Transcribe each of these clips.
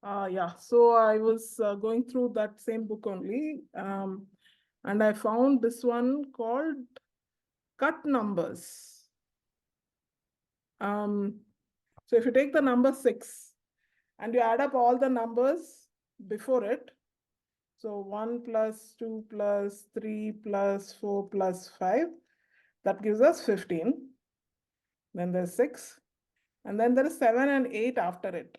Yeah, so I was going through that same book only, and I found this one called cut numbers. So if you take the number 6 and you add up all the numbers before it, so 1 plus 2 plus 3 plus 4 plus 5, that gives us 15. Then there's 6, and then there is 7 and 8 after it.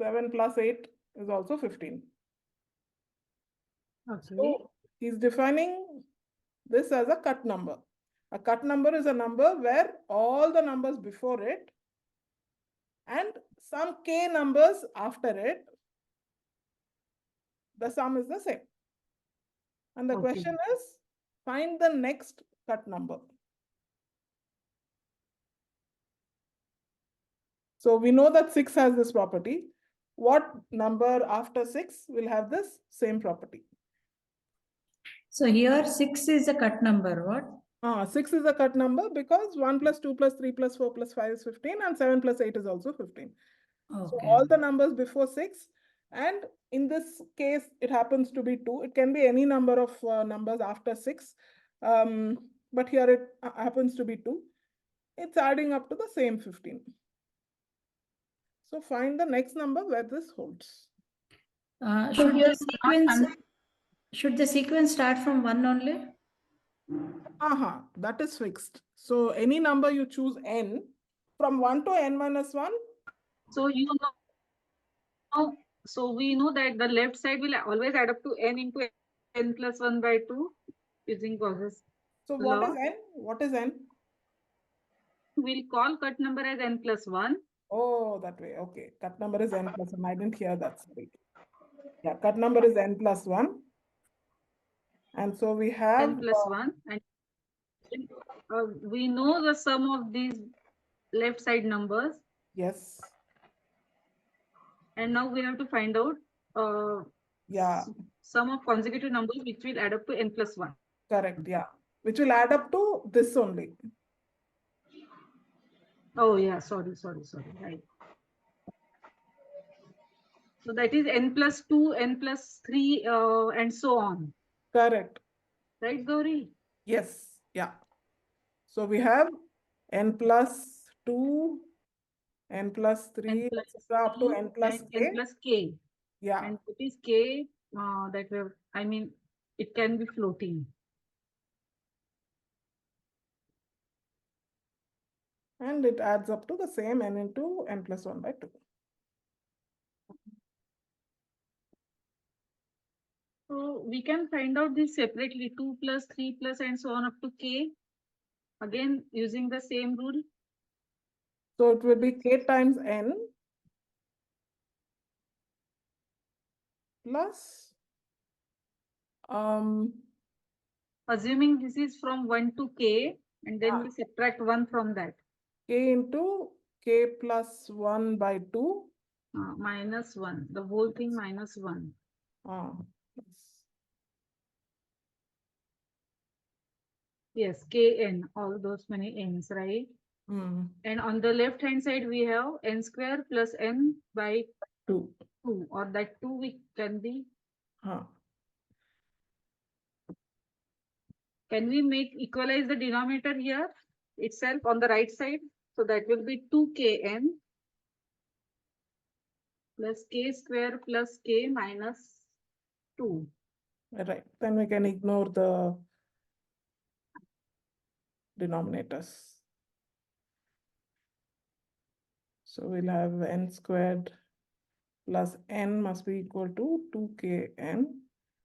7 plus 8 is also 15. Okay. So he's defining this as a cut number. A cut number is a number where all the numbers before it and some k numbers after it, the sum is the same. And the Okay. question is, find the next cut number. So we know that 6 has this property. What number after 6 will have this same property? So here 6 is a cut number, what? 6 is a cut number because 1 plus 2 plus 3 plus 4 plus 5 is 15 and 7 plus 8 is also 15. Okay. So all the numbers before 6, and in this case, it happens to be 2. It can be any number of numbers after 6, but here it happens to be 2. It's adding up to the same 15. So find the next number where this holds. Should the sequence start from 1 only? That is fixed. So any number you choose n, from 1 to n minus 1. So so we know that the left side will always add up to n into n plus 1 by 2 using Gauss's So what law. is n? What is n? We'll call cut number as n plus 1. Oh, that way. Okay. Cut number is n plus 1. I didn't hear that. Sorry. Yeah, cut number is n plus 1. And so we have n plus 1. And we know the sum of these left side numbers. Yes. And now we have to find out sum of consecutive numbers which will add up to n plus 1. Correct. Yeah. Which will add up to this only. Oh, yeah. Sorry. Right. So that is n plus 2, n plus 3, and so on. Correct. Right, Gauri? Yes. Yeah. So we have n plus 2, n plus 3, etc. up to n plus k. N plus k. Yeah. And it is k that we have, I mean, it can be floating. And it adds up to the same n into n plus 1 by 2. So we can find out this separately, 2 plus 3 plus and so on up to k. Again, using the same rule. So it will be k times n plus assuming this is from 1 to k, and then we subtract 1 from that. K into k plus 1 by 2. Minus 1. The whole thing minus 1. Yes, kn, all those many n's, right? And on the left hand side, we have n square plus n by 2, or that 2 we can be. Can we equalize the denominator here itself on the right side? So that will be 2kn plus k square plus k minus 2. Right. Then we can ignore the denominators. So we'll have n squared plus n must be equal to 2kn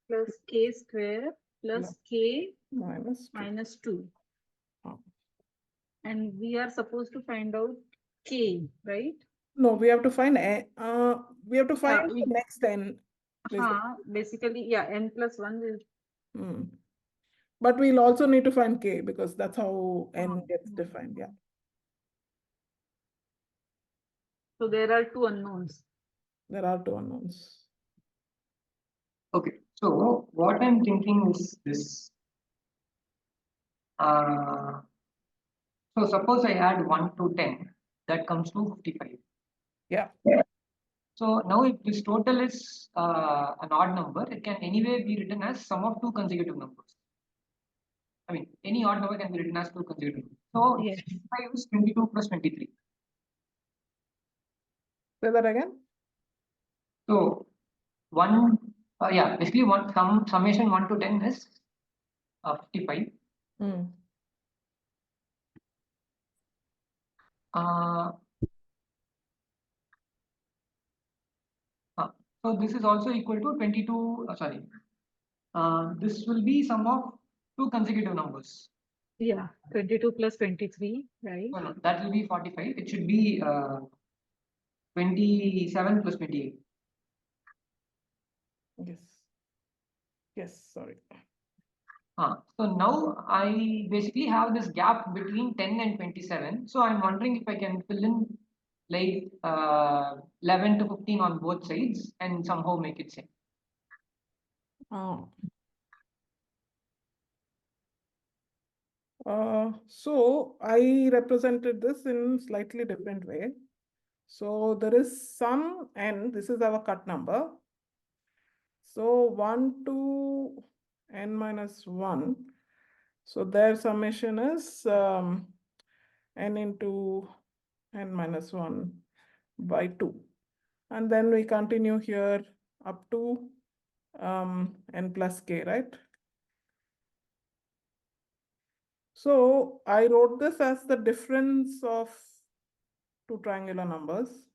plus k square plus k minus 2. And we are supposed to find out k, right? No, we have to find the next n. Basically, yeah, n plus 1 will. But we'll also need to find k because that's how n gets defined. Yeah. So there are 2 unknowns. There are 2 unknowns. Okay. So what I'm thinking is this. So suppose I add 1 to 10, that comes to 55. Yeah. So now if this total is an odd number, it can anyway be written as sum of two consecutive numbers. I mean, any odd number can be written as two consecutive numbers. So Yes. 5 is 22 plus 23. Say that again. So basically summation 1 to 10 is 55. So this is also equal to 22. This will be sum of two consecutive numbers. Yeah, 22 plus 23, right? No, that will be 45. It should be 27 plus 28. Yes. Yes, sorry. So now I basically have this gap between 10 and 27. So I'm wondering if I can fill in like 11 to 15 on both sides and somehow make it same. So I represented this in slightly different way. So there is some n, this is our cut number. So 1 to n minus 1. So their summation is n into n minus 1 by 2. And then we continue here up to n plus k, right? So I wrote this as the difference of two triangular numbers.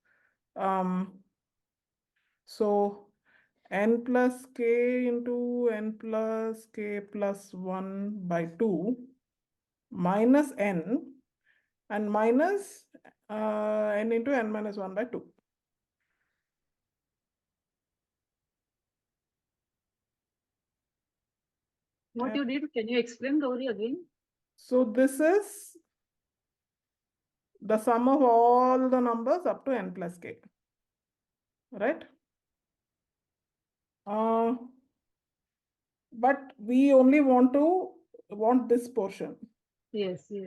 So n plus k into n plus k plus 1 by 2 minus n and minus n into n minus 1 by 2. What you did, can you explain, Gauri, again? So this is the sum of all the numbers up to n plus k, right? But we only want this portion. Yes. So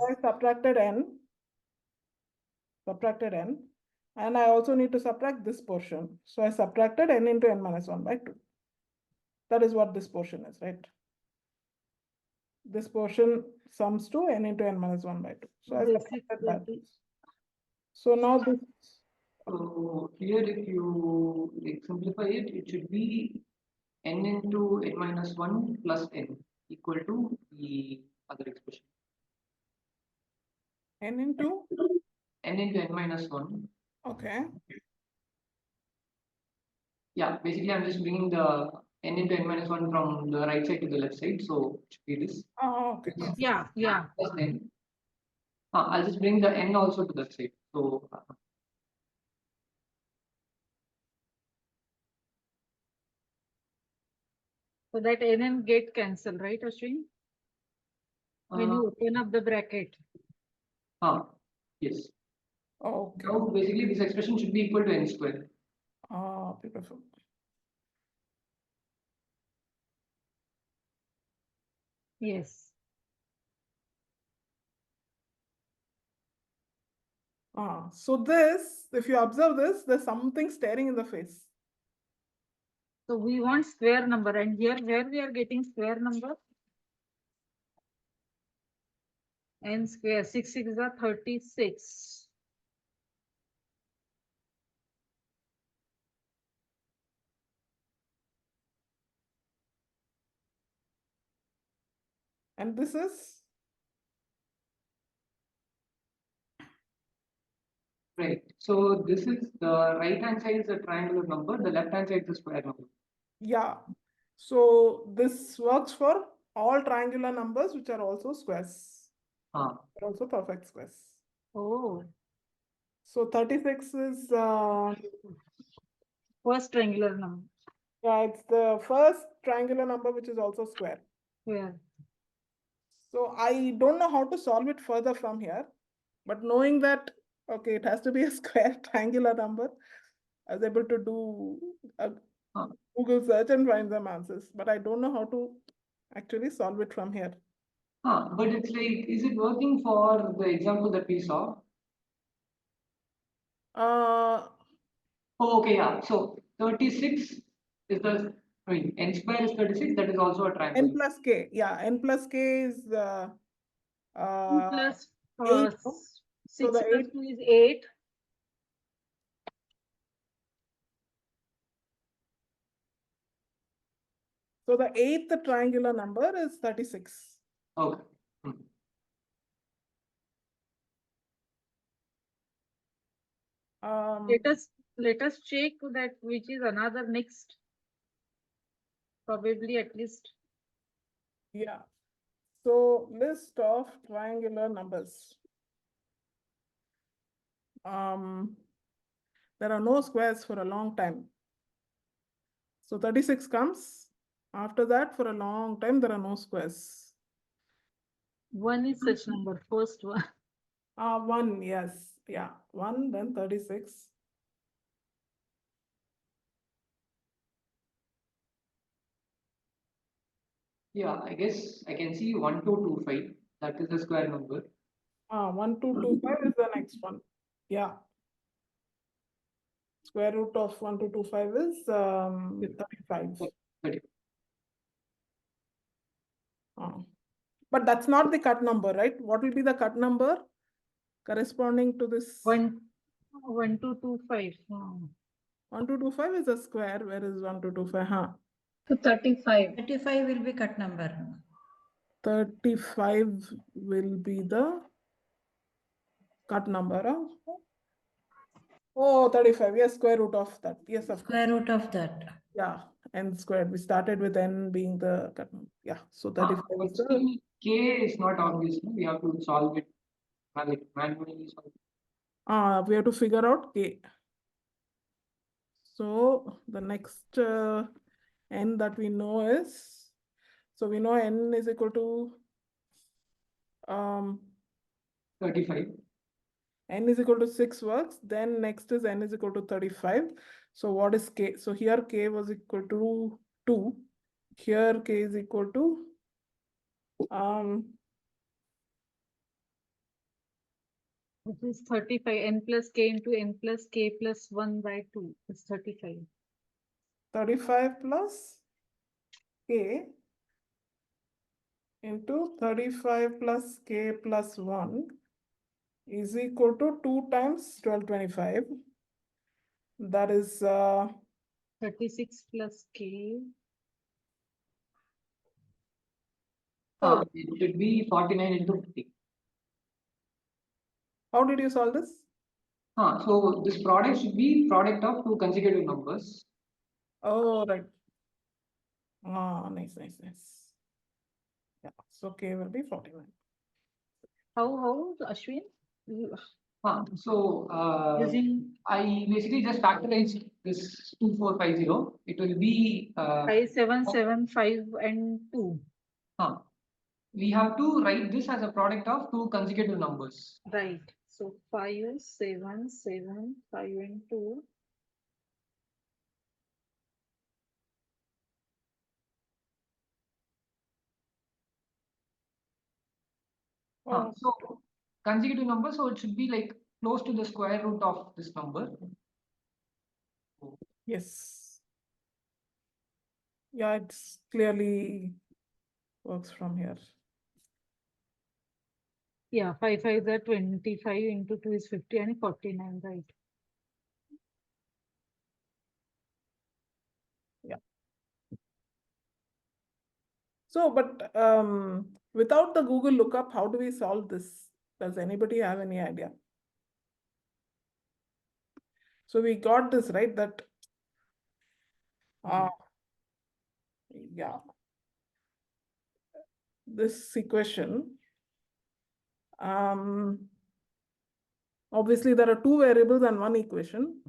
I subtracted n, and I also need to subtract this portion. So I subtracted n into n minus 1 by 2. That is what this portion is, right? This portion sums to n into n minus 1 by 2. So I subtracted that. So now this. So here, if you simplify it, it should be n into n minus 1 plus n equal to the other expression. N into n minus 1. Okay. Yeah, basically I'm just bringing the n into n minus 1 from the right side to the left side. So it should be this. Okay. Yeah. Plus n. I'll just bring the n also to that side. So So that n get cancelled, right, Ashwin? When you open up the bracket. Yes. Okay. Now basically this expression should be equal to n square. Beautiful. Yes. So this, if you observe this, there's something staring in the face. So we want square number, and here where we are getting square number? N square, 6 6 are 36. And this is? Right. So this is the right hand side is a triangular number, the left hand side is a square number. Yeah. So this works for all triangular numbers which are also squares. They're also perfect squares. Oh. So 36 is First triangular number. Yeah, it's the first triangular number which is also square. Yeah. So I don't know how to solve it further from here, but knowing that, okay, it has to be a square triangular number, I was able to do a Google search and find some answers, but I don't know how to actually solve it from here. But it's like, is it working for the example that we saw? Oh, okay, yeah. So 36 is the, I mean, n square is 36. That is also a triangle. N plus k, yeah, n plus k is 2 plus 8. 6 the plus 8 2 is 8. So the 8th triangular number is 36. Okay. Let us check that which is another next. Probably at least. Yeah. So list of triangular numbers. There are no squares for a long time. So 36 comes. After that, for a long time, there are no squares. 1 is such number, first one. 1, yes. Yeah, 1, then 36. Yeah, I guess I can see 1225. That is the square number. 1225 is the next one. Yeah. Square root of 1225 is 35. 30. But that's not the cut number, right? What will be the cut number corresponding to this? 1225. 1225 is a square. Where is 1225? Huh? So 35. 35 will be cut number. 35 will be the cut number. Huh? Oh, 35. Yes, square root of that. Yes, of course. Square root of that. Yeah, n squared. We started with n being the cut number. Yeah, so 35 But is the. still, k is not obvious. No? We have to solve it. Like manually solve it. We have to figure out k. So the next n that we know is, so we know n is equal to 35. n is equal to 6 works. Then next is n is equal to 35. So what is k? So here k was equal to 2. Here k is equal to This is 35. N plus k into n plus k plus 1 by 2 is 35. 35 plus k into 35 plus k plus 1 is equal to 2 times 1225. That is 36 plus k. It should be 49 into 50. How did you solve this? So this product should be product of two consecutive numbers. Oh, right. Nice. Yeah, so k will be 49. How, Ashwin? So Using I basically just factorized this 2450. It will be 5775 and 2. We have to write this as a product of two consecutive numbers. Right. So 5775 and 2. So consecutive number, so it should be like close to the square root of this number. Yes. Yeah, it's clearly works from here. Yeah, 5 5 is 25 into 2 is 50 and 49, right? Yeah. So, but without the Google lookup, how do we solve this? Does anybody have any idea? So we got this, right? That yeah, this equation. Obviously, there are two variables and one equation.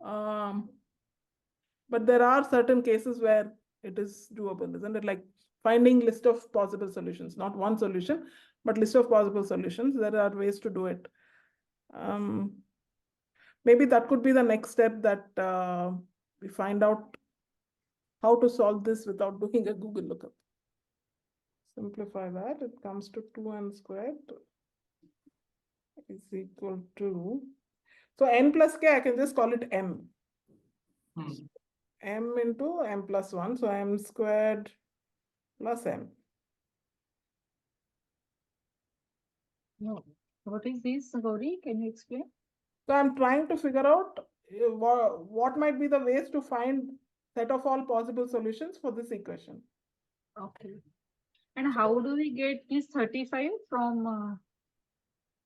But there are certain cases where it is doable, isn't it? Like finding list of possible solutions, not one solution, but list of possible solutions. There are ways to do it. Maybe that could be the next step, that we find out how to solve this without doing a Google lookup. Simplify that, it comes to 2n squared is equal to, So n plus k, I can just call it m. Hmm. M into m plus 1. So m squared plus m. No. What is this, Gauri? Can you explain? So I'm trying to figure out what might be the ways to find set of all possible solutions for this equation. Okay. And how do we get this 35 from?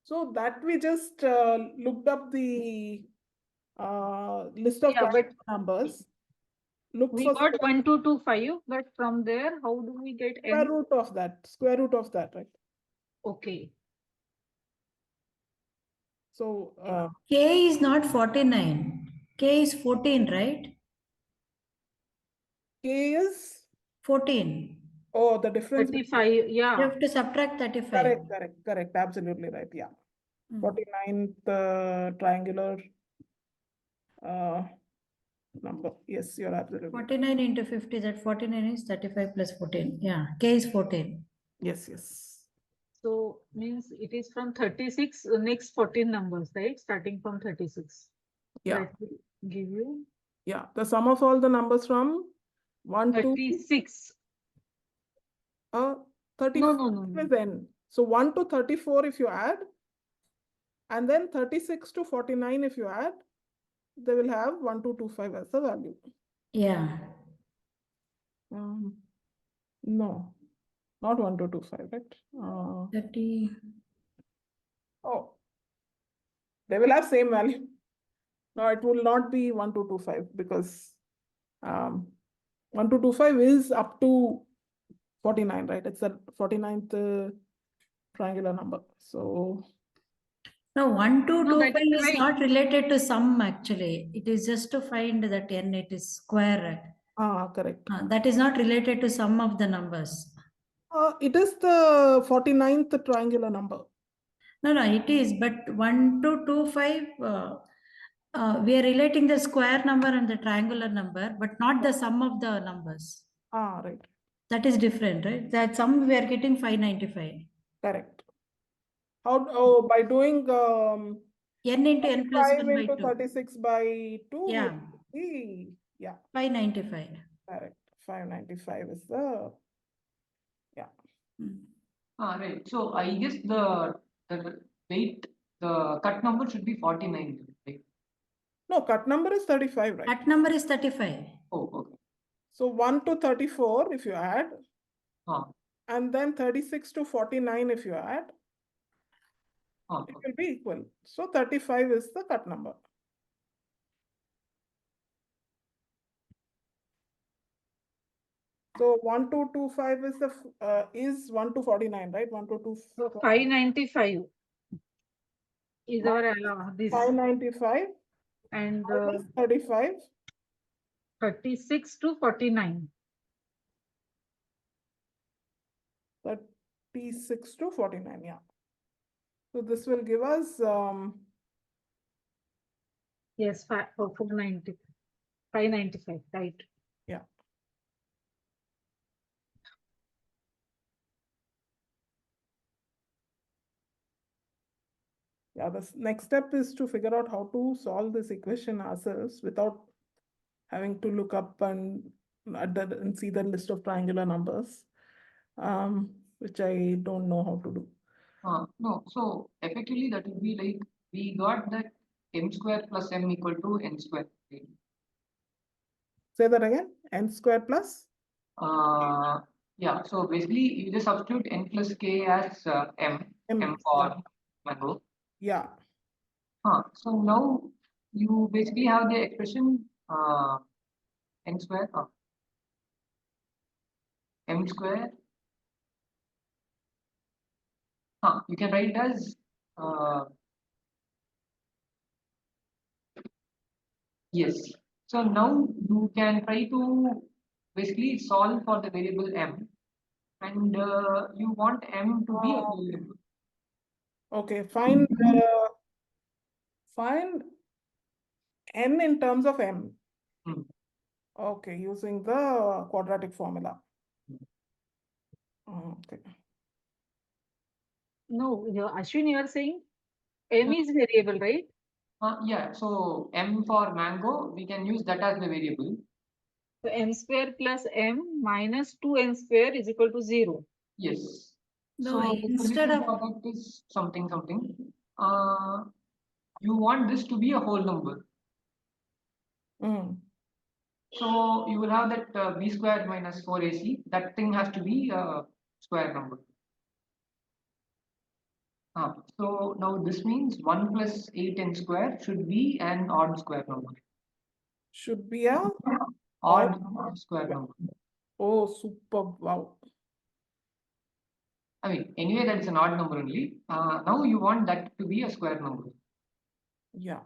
So that we just looked up the list of Yeah, but numbers. Look we for got 1, 2, 2, 5, but from there, how do we get square n? root of that, right? Okay. So K is not 49. K is 14, right? k is 14. the difference. 35, You yeah. have to subtract 35. Correct. Absolutely right. Yeah. Mm. 49th triangular number. Yes, you're absolutely right. 49 into 50, that 49 is 35 plus 14. Yeah, K is 14. Yes. So means it is from 36, next 14 numbers, right? Starting from 36. Yeah. That will give you Yeah. The sum of all the numbers from 1 to 36. 34 No. is n. So 1 to 34 if you add, and then 36 to 49 if you add, they will have 1225 as the value. Yeah. No, not 1225, right? 30. Oh, they will have same value. No, it will not be 1225 because 1225 is up to 49, right? It's the 49th triangular number. So No, 1, 2, No, 2, that 5 is is right. not related to sum actually. It is just to find that n, it is square. correct. That is not related to sum of the numbers. It is the 49th triangular number. No, it is, but 1, 2, 2, 5, we are relating the square number and the triangular number, but not the sum of the numbers. Right. That is different, right? That sum we are getting 595. Correct. By doing N into n plus 5 1 by into 2. 36 by 2, Yeah. yeah. 595. Correct. 595 is the, yeah. Right. So I guess the weight, the cut number should be 49, right? No, cut number is 35, right? Cut number is 35. Oh, okay. So 1 to 34 if you add, and then 36 to 49 if you add, it will be equal. So 35 is the cut number. So 1225 is the is 1 to 49, right? 1 to 2. So 595 is our this 595 and 35. 36 to 49. 36 to 49, yeah. So this will give us Yes, 490, 595, right? yeah. Yeah, the next step is to figure out how to solve this equation ourselves without having to look up and see the list of triangular numbers, which I don't know how to do. No, so effectively that would be like we got that m square plus m equal to n square. Right? Say that again, n square plus? Yeah, so basically you just substitute n plus k as m for mango. Yeah. So now you basically have the expression n square, m square. You can write it as yes. So now you can try to basically solve for the variable m, and you want m to be a whole number. Okay, find n in terms of m. Okay, using the quadratic formula. Okay. No, Ashwin, you are saying m is variable, right? Yeah, so m for mango, we can use that as the variable. So n square plus m minus 2n square is equal to 0. Yes. No, So the instead solution of for that is something. You want this to be a whole number. So you will have that b square minus 4ac. That thing has to be a square number. So now this means 1 plus 8n square should be an odd square number. Should be a Odd square number. oh, super. Wow. I mean, anyway, that is an odd number only. Now you want that to be a square number. Yeah.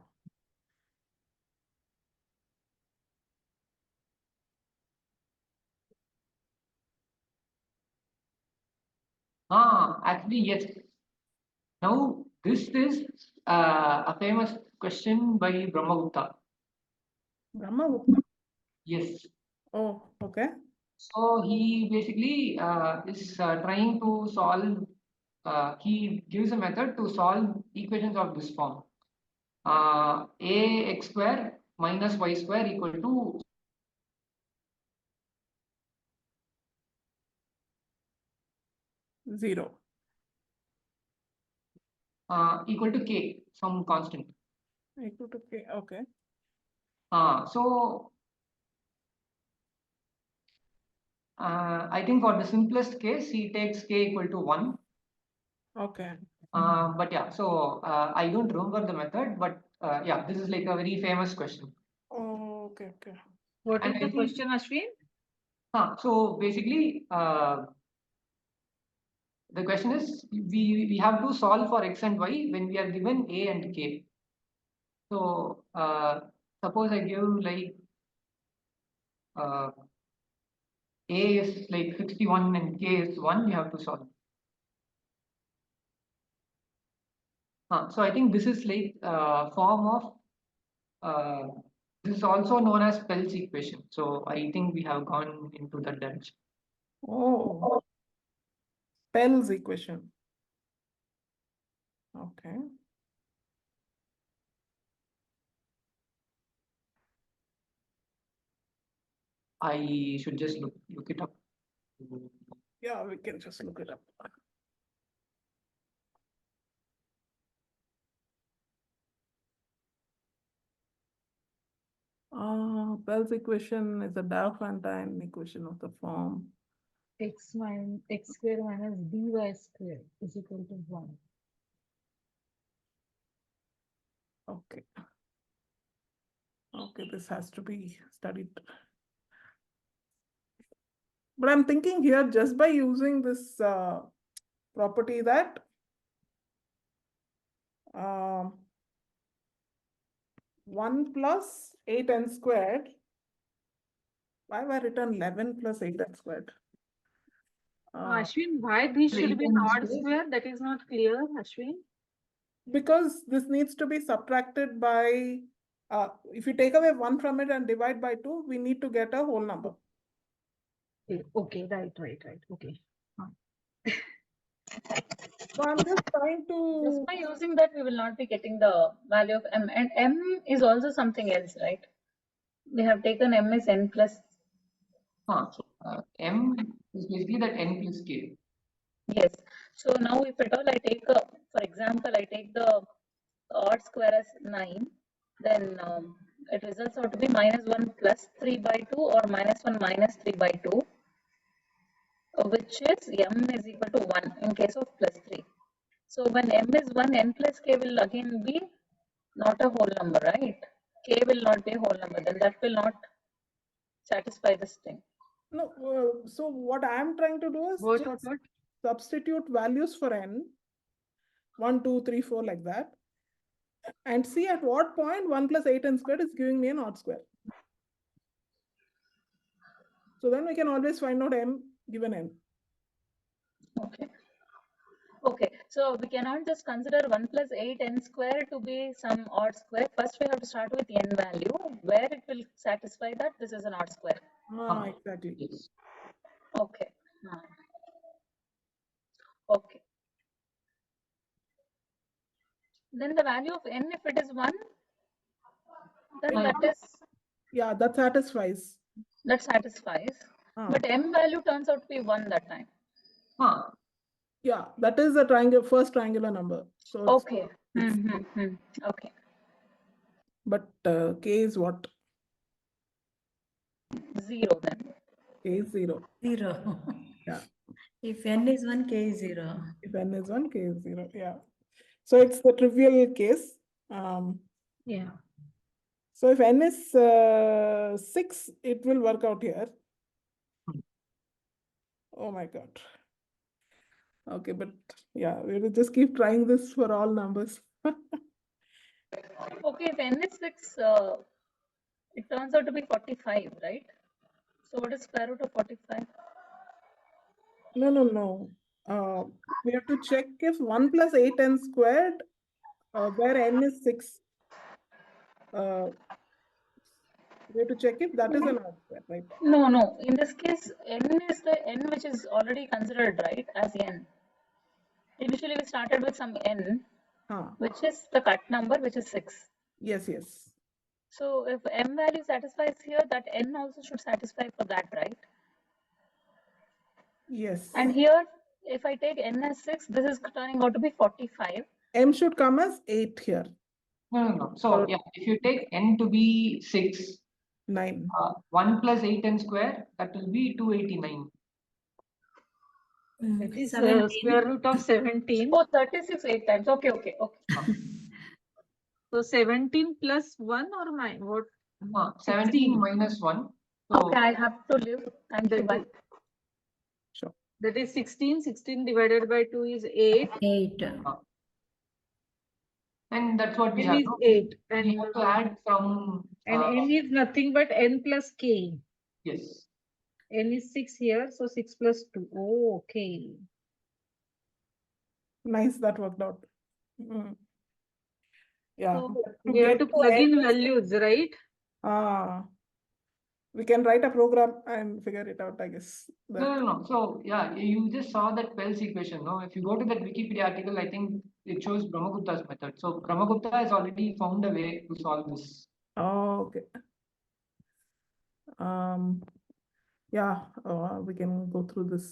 Actually, yes. Now, this is a famous question by Brahmagupta. Brahmagupta. Yes. Oh, okay. So he basically is trying to solve, he gives a method to solve equations of this form. Ax square minus y square equal to 0. Equal to k, some constant. Equal to k. Okay. So I think for the simplest case, he takes k equal to 1. Okay. But yeah, so I don't remember the method, but yeah, this is like a very famous question. Oh, okay, okay. What And is the question, Ashwin? So basically, the question is we have to solve for x and y when we are given a and k. So suppose I give like a is like 61 and k is 1, you have to solve. So I think this is like form of this is also known as Pell's equation. So I think we have gone into that direction. Oh, Pell's equation. Okay. I should just look it up. Yeah, we can just look it up. Pell's equation is a Diophantine equation of the form X square minus dy square is equal to 1. Okay. Okay, this has to be studied. But I'm thinking here just by using this property that 1 plus 8n squared. Why have I written 11 plus 8n squared? Ashwin, why this should be an odd square? That is not clear, Ashwin. Because this needs to be subtracted by, if you take away 1 from it and divide by 2, we need to get a whole number. Okay, right. Okay. So I'm just trying to. Just by using that, we will not be getting the value of m. And m is also something else, right? We have taken m as n plus. M is basically that n plus k. Yes. So now if at all I take, for example, I take the odd square as 9, then it results out to be minus 1 plus 3 by 2 or minus 1 minus 3 by 2, which is m is equal to 1 in case of plus 3. So when m is 1, n plus k will again be not a whole number, right? K will not be a whole number, then that will not satisfy this thing. No, so what I'm trying to do is What? substitute values for n, 1, 2, 3, 4 like that, and see at what point 1 plus 8n squared is giving me an odd square. So then we can always find out m given n. Okay. Okay, so we cannot just consider 1 plus 8n square to be some odd square. First, we have to start with n value, where it will satisfy that this is an odd square. Exactly. Yes. Okay. Okay. Then the value of n, if it is 1, then Yeah. that is, Yeah, that satisfies. that satisfies. Ah. But M value turns out to be 1 that time. Huh. Yeah, that is the first triangular number. So it's, Okay. Okay. but k is what? 0 then. K is 0. 0. Yeah. If n is 1, k is 0. If n is 1, k is 0. Yeah. So it's the trivial case. Yeah. So if n is 6, it will work out here. Oh my God. Okay, but yeah, we will just keep trying this for all numbers. Okay, if n is 6, it turns out to be 45, right? So what is square root of 45? No. We have to check if 1 plus 8n squared, where n is 6. We have to check if that is an odd square, right? No. In this case, n is the n which is already considered, right, as n. Initially, we started with some n, which is the cut number, which is 6. Yes. So if m value satisfies here, that n also should satisfy for that, right? Yes. And here, if I take n as 6, this is turning out to be 45. M should come as 8 here. No. So yeah, if you take n to be 6, 9. 1 plus 8n square, that will be 289. That is 17. square root of 17. Oh, 36 8 times. Okay. So 17 plus 1 or my what? 17 minus 1. So Okay, I have to leave. Thank you. Bye. Sure. That is 16. 16 divided by 2 is 8. 8. and that's what we N have. is No? 8. We have to add from And n is nothing but n plus k. yes. N is 6 here, so 6 plus 2. Oh, okay. Nice, that worked out. Yeah. So but we have get to plug n in is- values, right? We can write a program and figure it out, I guess. No. So yeah, you just saw that Pell's equation. No, if you go to that Wikipedia article, I think it shows Brahmagupta's method. So Brahmagupta has already found a way to solve this. Oh, okay. Yeah, we can go through this